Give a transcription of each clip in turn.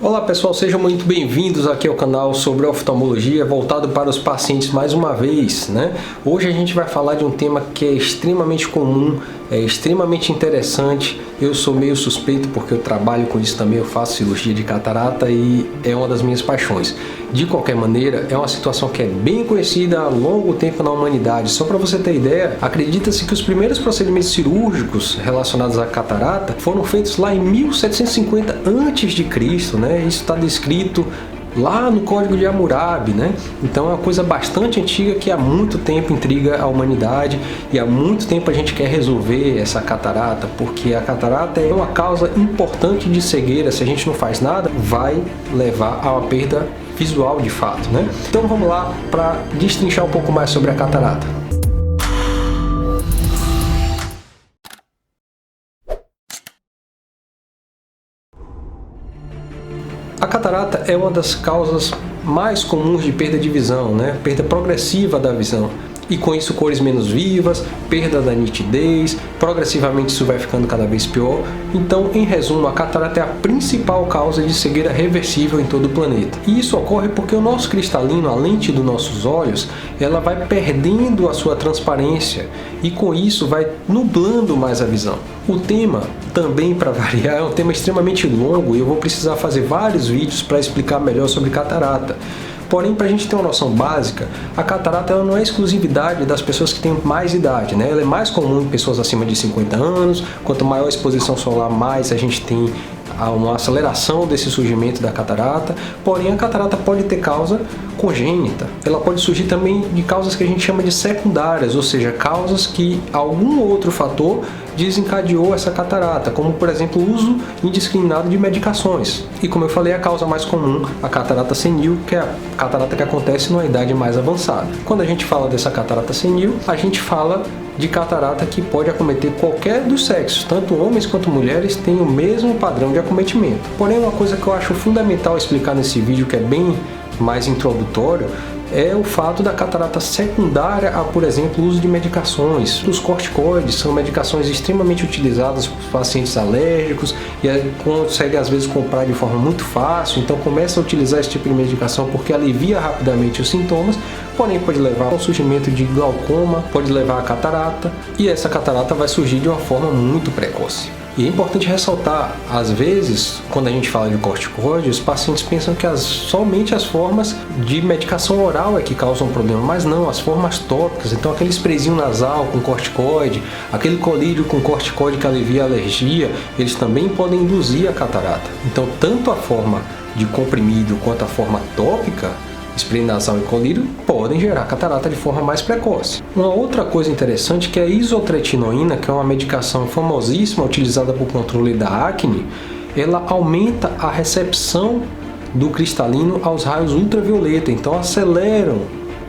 Olá pessoal, sejam muito bem-vindos aqui ao canal sobre oftalmologia, voltado para os pacientes mais uma vez, né? Hoje a gente vai falar de um tema que é extremamente comum, é extremamente interessante. Eu sou meio suspeito porque eu trabalho com isso também, eu faço cirurgia de catarata e é uma das minhas paixões. De qualquer maneira, é uma situação que é bem conhecida há longo tempo na humanidade. Só para você ter ideia, acredita-se que os primeiros procedimentos cirúrgicos relacionados à catarata foram feitos lá em 1750 a.C., né? Isso está descrito lá no Código de Hammurabi, né? Então é uma coisa bastante antiga que há muito tempo intriga a humanidade e há muito tempo a gente quer resolver essa catarata, porque a catarata é uma causa importante de cegueira. Se a gente não faz nada, vai levar a uma perda visual de fato, né? Então vamos lá para destrinchar um pouco mais sobre a catarata. A catarata é uma das causas mais comuns de perda de visão, né? Perda progressiva da visão. E com isso cores menos vivas, perda da nitidez, progressivamente isso vai ficando cada vez pior. Então, em resumo, a catarata é a principal causa de cegueira reversível em todo o planeta. E isso ocorre porque o nosso cristalino, a lente dos nossos olhos, ela vai perdendo a sua transparência e com isso vai nublando mais a visão. O tema, também para variar, é um tema extremamente longo e eu vou precisar fazer vários vídeos para explicar melhor sobre catarata. Porém, para a gente ter uma noção básica, a catarata ela não é exclusividade das pessoas que têm mais idade, né? Ela é mais comum em pessoas acima de 50 anos, quanto maior a exposição solar, mais a gente tem uma aceleração desse surgimento da catarata. Porém, a catarata pode ter causa congênita. Ela pode surgir também de causas que a gente chama de secundárias, ou seja, causas que algum outro fator desencadeou essa catarata, como por exemplo o uso indiscriminado de medicações. E como eu falei, a causa mais comum, a catarata senil, que é a catarata que acontece numa idade mais avançada. Quando a gente fala dessa catarata senil, a gente fala de catarata que pode acometer qualquer dos sexos, tanto homens quanto mulheres têm o mesmo padrão de acometimento. Porém, uma coisa que eu acho fundamental explicar nesse vídeo, que é bem mais introdutório, é o fato da catarata secundária a, por exemplo, o uso de medicações. Os corticoides são medicações extremamente utilizadas por pacientes alérgicos e conseguem às vezes comprar de forma muito fácil, então começa a utilizar esse tipo de medicação porque alivia rapidamente os sintomas, porém pode levar ao surgimento de glaucoma, pode levar a catarata, e essa catarata vai surgir de uma forma muito precoce. E é importante ressaltar, às vezes, quando a gente fala de corticoide, os pacientes pensam que somente as formas de medicação oral é que causam problema, mas não, as formas tópicas. Então aquele sprayzinho nasal com corticoide, aquele colírio com corticoide que alivia a alergia, eles também podem induzir a catarata. Então tanto a forma de comprimido quanto a forma tópica, spray nasal e colírio, podem gerar catarata de forma mais precoce. Uma outra coisa interessante que é a isotretinoína, que é uma medicação famosíssima utilizada para o controle da acne, ela aumenta a recepção do cristalino aos raios ultravioleta, então aceleram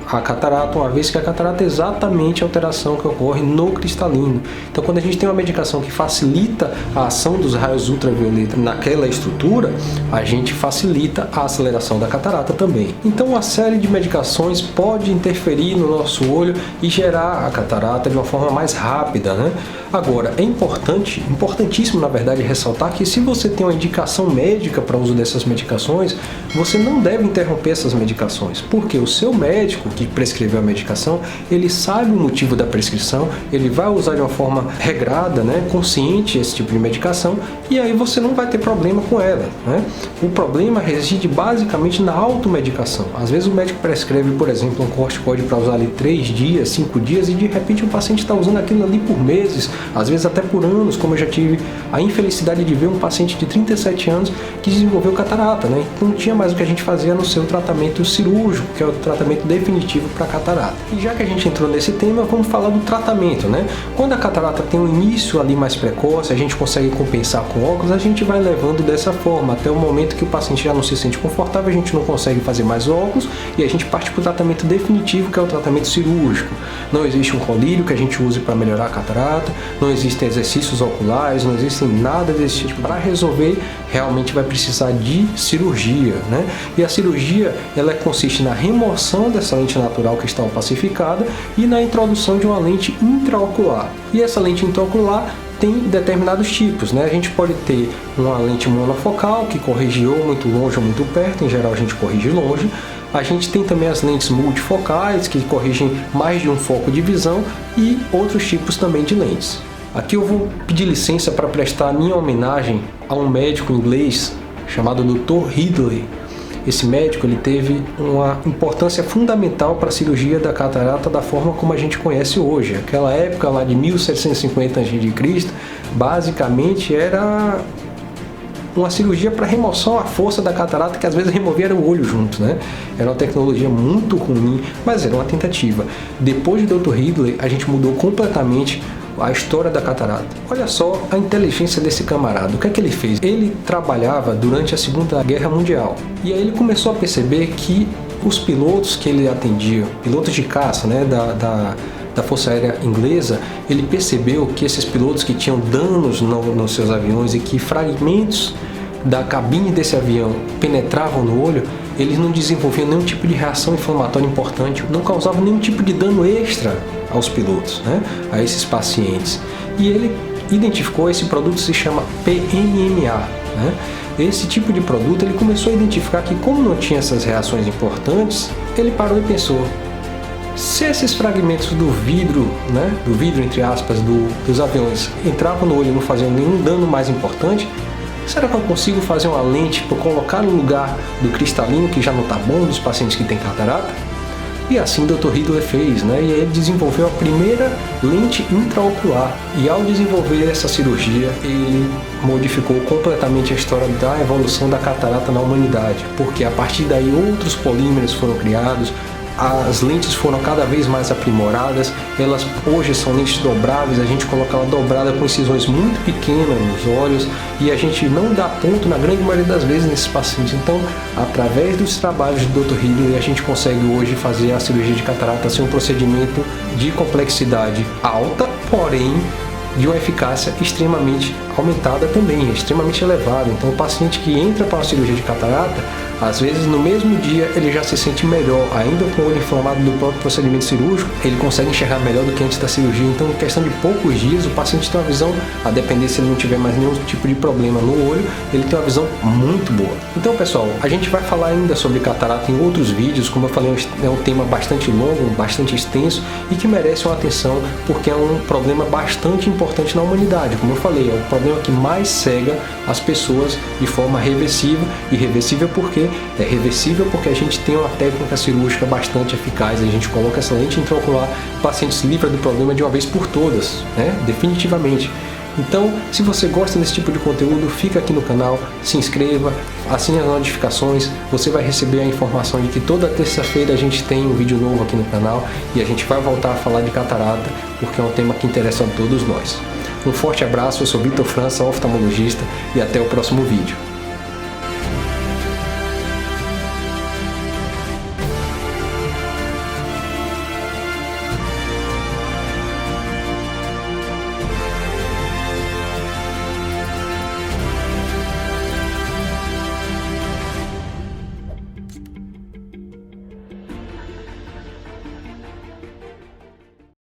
a catarata, uma vez que a catarata é exatamente a alteração que ocorre no cristalino. Então, quando a gente tem uma medicação que facilita a ação dos raios ultravioleta naquela estrutura, a gente facilita a aceleração da catarata também. Então, uma série de medicações pode interferir no nosso olho e gerar a catarata de uma forma mais rápida, né? Agora, é importantíssimo na verdade, ressaltar que se você tem uma indicação médica para o uso dessas medicações, você não deve interromper essas medicações, porque o seu médico que prescreveu a medicação, ele sabe o motivo da prescrição, ele vai usar de uma forma regrada, né, consciente esse tipo de medicação, e aí você não vai ter problema com ela, né? O problema reside basicamente na automedicação. Às vezes o médico prescreve, por exemplo, um corticoide para usar ali 3 dias, 5 dias, e de repente o paciente está usando aquilo ali por meses, às vezes até por anos, como eu já tive a infelicidade de ver um paciente de 37 anos que desenvolveu catarata, né? Então não tinha mais o que a gente fazia no seu tratamento cirúrgico, que é o tratamento definitivo para catarata. E já que a gente entrou nesse tema, vamos falar do tratamento, né? Quando a catarata tem um início ali mais precoce, a gente consegue compensar com óculos, a gente vai levando dessa forma, até o momento que o paciente já não se sente confortável, a gente não consegue fazer mais óculos e a gente parte para o tratamento definitivo, que é o tratamento cirúrgico. Não existe um colírio que a gente use para melhorar a catarata, não existem exercícios oculares, não existem nada desse tipo. Para resolver, realmente vai precisar de cirurgia, né? E a cirurgia, ela consiste na remoção dessa lente natural que está opacificada e na introdução de uma lente intraocular. E essa lente intraocular tem determinados tipos, né? A gente pode ter uma lente monofocal que corrige ou muito longe ou muito perto, em geral a gente corrige longe. A gente tem também as lentes multifocais que corrigem mais de um foco de visão e outros tipos também de lentes. Aqui eu vou pedir licença para prestar minha homenagem a um médico inglês chamado Dr. Ridley. Esse médico ele teve uma importância fundamental para a cirurgia da catarata da forma como a gente conhece hoje. Aquela época lá de 1750 a.C., basicamente era uma cirurgia para remoção à força da catarata, que às vezes removia o olho junto, né? Era uma tecnologia muito ruim, mas era uma tentativa. Depois de Dr. Ridley, a gente mudou completamente a história da catarata. Olha só a inteligência desse camarada. O que é que ele fez? Ele trabalhava durante a Segunda Guerra Mundial. E aí ele começou a perceber que os pilotos que ele atendia, pilotos de caça, né, da Força Aérea Inglesa, ele percebeu que esses pilotos que tinham danos nos seus aviões e que fragmentos da cabine desse avião penetravam no olho, eles não desenvolviam nenhum tipo de reação inflamatória importante, não causavam nenhum tipo de dano extra aos pilotos, né, a esses pacientes. E ele identificou esse produto, se chama PMMA, né? Esse tipo de produto ele começou a identificar que, como não tinha essas reações importantes, ele parou e pensou: se esses fragmentos do vidro, né, do vidro entre aspas, dos aviões entravam no olho e não faziam nenhum dano mais importante, será que eu consigo fazer uma lente para colocar no lugar do cristalino, que já não está bom, dos pacientes que têm catarata? E assim o Dr. Ridley fez, né? E ele desenvolveu a primeira lente intraocular. E ao desenvolver essa cirurgia, ele modificou completamente a história da evolução da catarata na humanidade, porque a partir daí outros polímeros foram criados, as lentes foram cada vez mais aprimoradas, elas hoje são lentes dobráveis, a gente coloca ela dobrada com incisões muito pequenas nos olhos e a gente não dá ponto na grande maioria das vezes nesses pacientes. Então, através dos trabalhos do Dr. Ridley, a gente consegue hoje fazer a cirurgia de catarata ser um procedimento de complexidade alta, porém de uma eficácia extremamente aumentada também, extremamente elevada. Então, o paciente que entra para uma cirurgia de catarata, às vezes no mesmo dia ele já se sente melhor, ainda com o olho inflamado do próprio procedimento cirúrgico, ele consegue enxergar melhor do que antes da cirurgia. Então, em questão de poucos dias, o paciente tem uma visão, a depender se ele não tiver mais nenhum tipo de problema no olho, ele tem uma visão muito boa. Então, pessoal, a gente vai falar ainda sobre catarata em outros vídeos. Como eu falei, é um tema bastante longo, bastante extenso e que merece uma atenção, porque é um problema bastante importante na humanidade. Como eu falei, é o problema que mais cega as pessoas de forma reversível. E reversível porque é reversível porque a gente tem uma técnica cirúrgica bastante eficaz. A gente coloca essa lente intraocular, o paciente se livra do problema de uma vez por todas, né? Definitivamente. Então, se você gosta desse tipo de conteúdo, fica aqui no canal, se inscreva, assine as notificações, você vai receber a informação de que toda terça-feira a gente tem um vídeo novo aqui no canal e a gente vai voltar a falar de catarata, porque é um tema que interessa a todos nós. Um forte abraço, eu sou Vitor França, oftalmologista, e até o próximo vídeo.